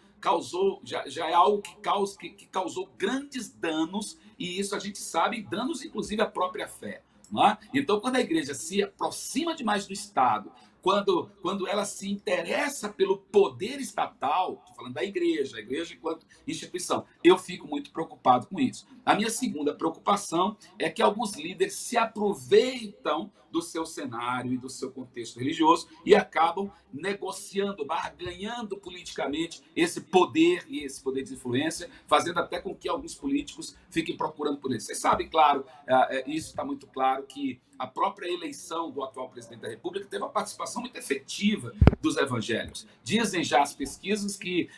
já é algo que causou grandes danos, e isso a gente sabe, danos inclusive à própria fé. Não é? Então, quando a igreja se aproxima demais do Estado, quando ela se interessa pelo poder estatal, estou falando da igreja, a igreja enquanto instituição, eu fico muito preocupado com isso. A minha segunda preocupação é que alguns líderes se aproveitam do seu cenário e do seu contexto religioso e acabam negociando, barganhando politicamente esse poder e esse poder de influência, fazendo até com que alguns políticos fiquem procurando por isso. Vocês sabem, claro, isso está muito claro, que a própria eleição do atual presidente da República teve uma participação muito efetiva dos evangélicos. Dizem já as pesquisas que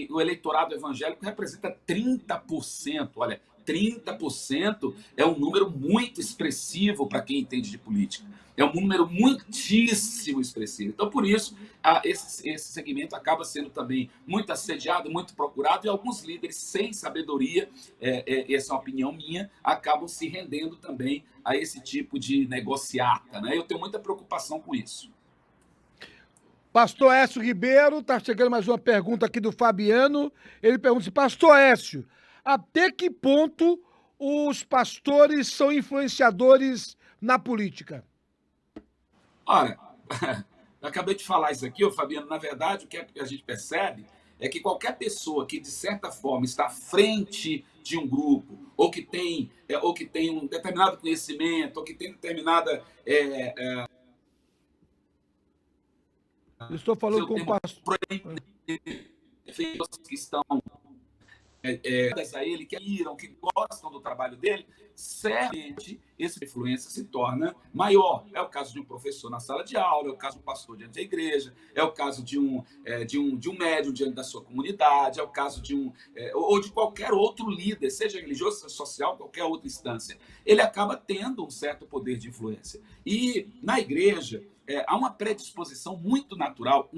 o eleitorado evangélico representa 30%, olha, 30% é um número muito expressivo para quem entende de política. É um número muitíssimo expressivo. Então, por isso, esse segmento acaba sendo também muito assediado, muito procurado, e alguns líderes, sem sabedoria, essa é uma opinião minha, acabam se rendendo também a esse tipo de negociata, né? Eu tenho muita preocupação com isso. Pastor Écio Ribeiro, tá chegando mais uma pergunta aqui do Fabiano. Ele pergunta assim, Pastor Écio, até que ponto os pastores são influenciadores na política? Olha, eu acabei de falar isso aqui, Fabiano. Na verdade, o que a gente percebe é que qualquer pessoa que, de certa forma, está à frente de um grupo, ou que tem um determinado conhecimento, ou que tem determinada... Eu estou falando com o pastor... que estão a ele, que admiram, que gostam do trabalho dele, certamente essa influência se torna maior. É o caso de um professor na sala de aula, é o caso de um pastor diante da igreja, é o caso de um médium diante da sua comunidade, é o caso de ou de qualquer outro líder, seja religioso, seja social, qualquer outra instância. Ele acaba tendo um certo poder de influência. E na igreja há uma predisposição muito natural,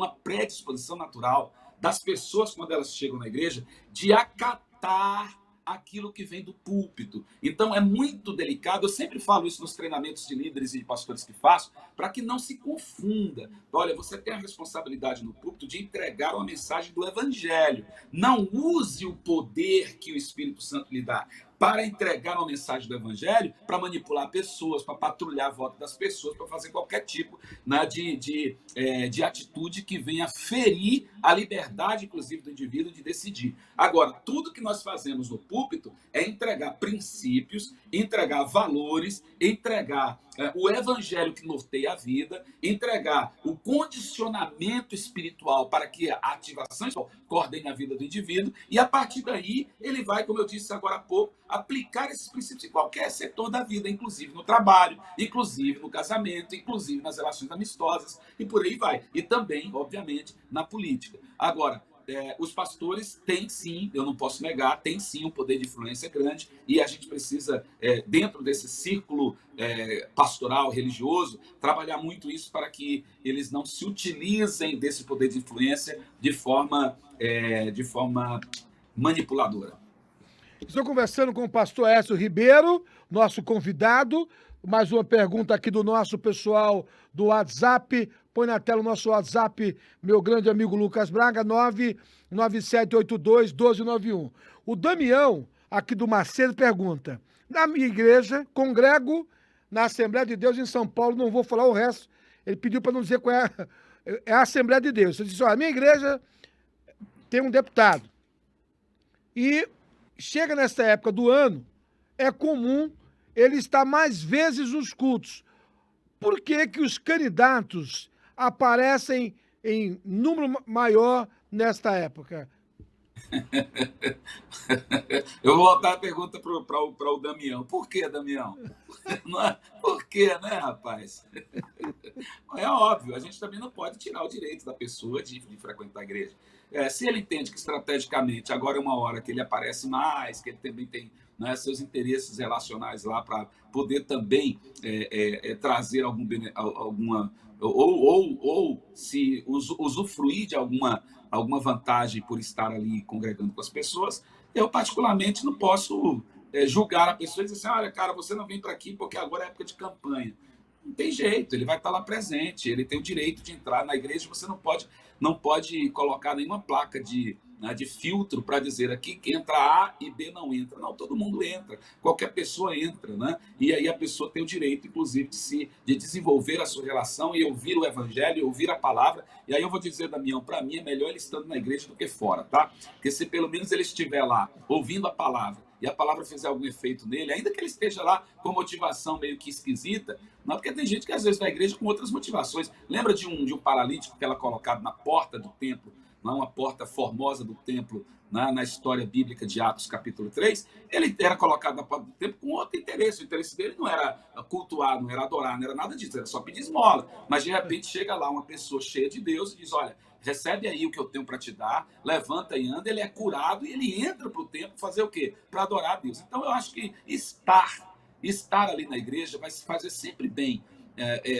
das pessoas, quando elas chegam na igreja, de acatar aquilo que vem do púlpito. Então, é muito delicado. Eu sempre falo isso nos treinamentos de líderes e de pastores que faço, para que não se confunda. Olha, você tem a responsabilidade no púlpito de entregar uma mensagem do evangelho. Não use o poder que o Espírito Santo lhe dá para entregar uma mensagem do evangelho, para manipular pessoas, para patrulhar a voto das pessoas, para fazer qualquer tipo, né, de atitude que venha ferir a liberdade, inclusive, do indivíduo de decidir. Agora, tudo que nós fazemos no púlpito é entregar princípios, entregar valores, entregar o evangelho que norteia a vida, entregar o condicionamento espiritual para que a ativação coordene a vida do indivíduo, e a partir daí ele vai, como eu disse agora há pouco, aplicar esses princípios em qualquer setor da vida, inclusive no trabalho, inclusive no casamento, inclusive nas relações amistosas, e por aí vai. E também, obviamente, na política. Agora, os pastores têm sim, eu não posso negar, têm sim um poder de influência grande, e a gente precisa, dentro desse círculo pastoral, religioso, trabalhar muito isso para que eles não se utilizem desse poder de influência de forma manipuladora. Estou conversando com o pastor Écio Ribeiro, nosso convidado. Mais uma pergunta aqui do nosso pessoal do WhatsApp. Põe na tela o nosso WhatsApp, meu grande amigo Lucas Braga, 99782-1291. O Damião, aqui do Macedo, pergunta: na minha igreja, congrego na Assembleia de Deus em São Paulo, não vou falar o resto. Ele pediu para não dizer qual é a Assembleia de Deus. Ele disse: olha, a minha igreja tem um deputado. E chega nessa época do ano, é comum ele estar mais vezes nos cultos. Por que que os candidatos aparecem em número maior nesta época? Eu vou voltar a pergunta para o Damião. Por que, Damião? Por que, né, rapaz? É óbvio, a gente também não pode tirar o direito da pessoa de frequentar a igreja. Se ele entende que estrategicamente agora é uma hora que ele aparece mais, que ele também tem, né, seus interesses relacionais lá para poder também trazer alguma ou se usufruir de alguma vantagem por estar ali congregando com as pessoas, eu particularmente não posso julgar a pessoa e dizer assim: olha, cara, você não vem para aqui porque agora é época de campanha. Não tem jeito, ele vai estar lá presente, ele tem o direito de entrar na igreja. Você não pode colocar nenhuma placa de filtro para dizer aqui que entra A e B não entra. Não, todo mundo entra, qualquer pessoa entra, né? E aí a pessoa tem o direito, inclusive, de desenvolver a sua relação e ouvir o evangelho, ouvir a palavra. E aí eu vou dizer, Damião, para mim é melhor ele estando na igreja do que fora, tá? Porque se pelo menos ele estiver lá ouvindo a palavra e a palavra fizer algum efeito nele, ainda que ele esteja lá com motivação meio que esquisita, não, porque tem gente que às vezes vai à igreja com outras motivações. Lembra de um paralítico que era colocado na porta do templo não é, uma porta formosa do templo, na história bíblica de Atos capítulo 3, ele era colocado na porta do templo com outro interesse. O interesse dele não era cultuar, não era adorar, não era nada disso, era só pedir esmola. Mas de repente chega lá uma pessoa cheia de Deus e diz: olha, recebe aí o que eu tenho para te dar, levanta e anda. Ele é curado e ele entra para o templo fazer o quê? Para adorar a Deus. Então eu acho que estar ali na igreja vai se fazer sempre bem.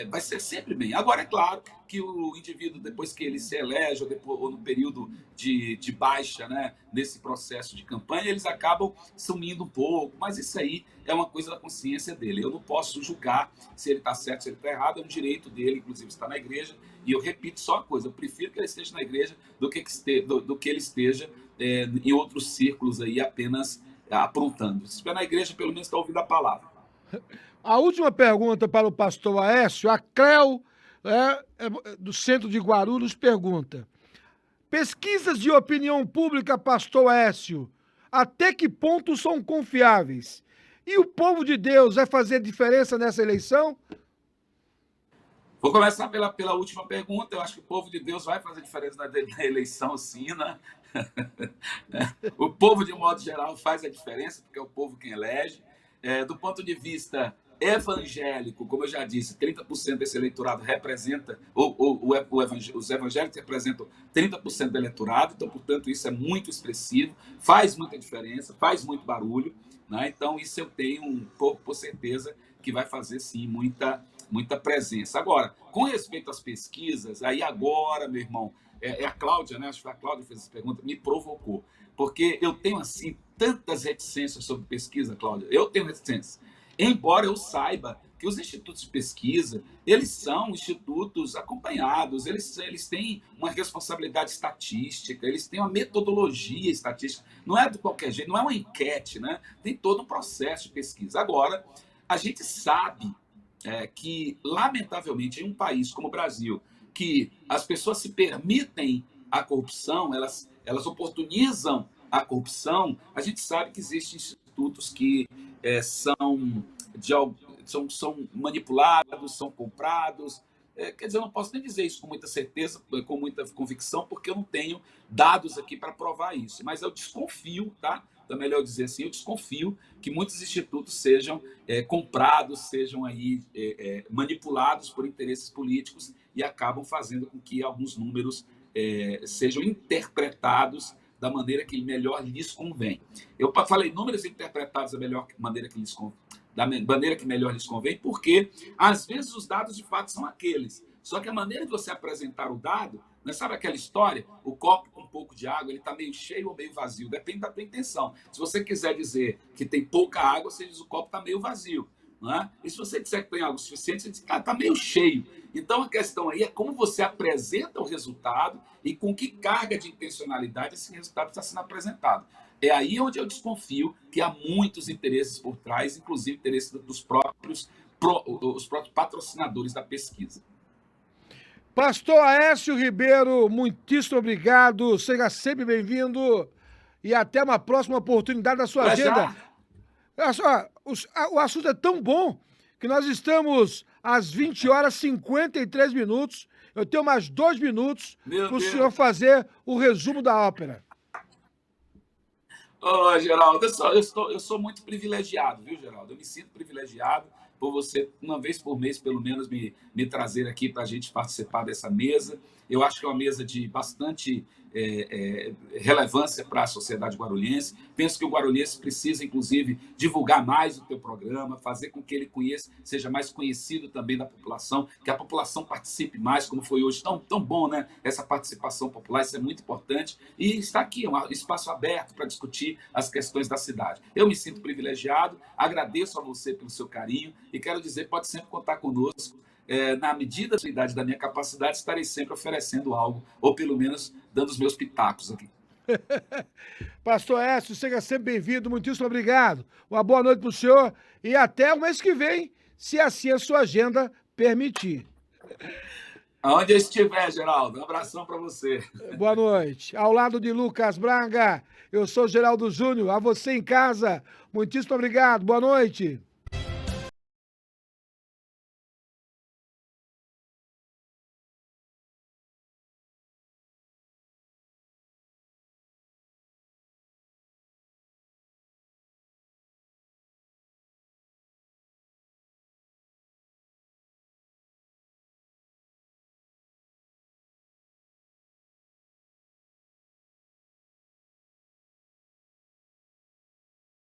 Vai ser sempre bem. Agora, é claro que o indivíduo, depois que ele se elege, ou no período de baixa, né, nesse processo de campanha, eles acabam sumindo um pouco, mas isso aí é uma coisa da consciência dele. Eu não posso julgar se ele está certo, se ele está errado, é um direito dele, inclusive, estar na igreja. E eu repito só uma coisa: eu prefiro que ele esteja na igreja do que ele esteja em outros círculos aí apenas aprontando. Se estiver na igreja, pelo menos está ouvindo a palavra. A última pergunta para o pastor Aécio, a Cleo, do centro de Guarulhos, pergunta: pesquisas de opinião pública, pastor Aécio, até que ponto são confiáveis? E o povo de Deus vai fazer diferença nessa eleição? Vou começar pela última pergunta. Eu acho que o povo de Deus vai fazer diferença na eleição, sim, né? O povo, de modo geral, faz a diferença, porque é o povo quem elege. Do ponto de vista evangélico, como eu já disse, 30% desse eleitorado representa, os evangélicos representam 30% do eleitorado, então, portanto, isso é muito expressivo, faz muita diferença, faz muito barulho, né? Então, isso eu tenho um pouco por certeza que vai fazer, sim, muita presença. Agora, com respeito às pesquisas, aí agora, meu irmão, a Cláudia, né? Acho que a Cláudia fez essa pergunta, me provocou, porque eu tenho, assim, tantas reticências sobre pesquisa, Cláudia, eu tenho reticências. Embora eu saiba que os institutos de pesquisa, eles são institutos acompanhados, eles têm uma responsabilidade estatística, eles têm uma metodologia estatística, não é de qualquer jeito, não é uma enquete, né? Tem todo um processo de pesquisa. Agora, a gente sabe que, lamentavelmente, em um país como o Brasil, que as pessoas se permitem a corrupção, elas oportunizam a corrupção, a gente sabe que existem institutos que são manipulados, são comprados. Quer dizer, eu não posso nem dizer isso com muita certeza, com muita convicção, porque eu não tenho dados aqui para provar isso. Mas eu desconfio, tá? Então, é melhor dizer assim, eu desconfio que muitos institutos sejam comprados, sejam aí manipulados por interesses políticos e acabam fazendo com que alguns números sejam interpretados da maneira que melhor lhes convém. Eu falei números interpretados da maneira que melhor lhes convém, porque às vezes os dados de fato são aqueles. Só que a maneira de você apresentar o dado, né, sabe aquela história? O copo com um pouco de água, ele está meio cheio ou meio vazio, depende da tua intenção. Se você quiser dizer que tem pouca água, você diz o copo está meio vazio. Não é? E se você disser que tem água suficiente, você diz que está meio cheio. Então a questão aí é como você apresenta o resultado e com que carga de intencionalidade esse resultado está sendo apresentado. É aí onde eu desconfio que há muitos interesses por trás, inclusive interesses dos próprios patrocinadores da pesquisa. Pastor Aécio Ribeiro, muitíssimo obrigado, seja sempre bem-vindo e até uma próxima oportunidade da sua agenda. Olha só, o assunto é tão bom que nós estamos às 20h53. Eu tenho mais 2 minutos para o senhor fazer o resumo da ópera. Geraldo, eu sou muito privilegiado, viu, Geraldo? Eu me sinto privilegiado por você, uma vez por mês, pelo menos, me trazer aqui para a gente participar dessa mesa. Eu acho que é uma mesa de bastante relevância para a sociedade guarulhense. Penso que o guarulhense precisa, inclusive, divulgar mais o teu programa, fazer com que ele seja mais conhecido também da população, que a população participe mais, como foi hoje. Tão bom, né? Essa participação popular, isso é muito importante. E está aqui, um espaço aberto para discutir as questões da cidade. Eu me sinto privilegiado, agradeço a você pelo seu carinho e quero dizer, pode sempre contar conosco. Na medida da minha capacidade, estarei sempre oferecendo algo, ou pelo menos dando os meus pitacos aqui. Pastor Aécio, seja sempre bem-vindo, muitíssimo obrigado. Uma boa noite para o senhor e até o mês que vem, se assim a sua agenda permitir. Aonde eu estiver, Geraldo, um abração para você. Boa noite. Ao lado de Lucas Braga, eu sou Geraldo Júnior, a você em casa, muitíssimo obrigado, boa noite.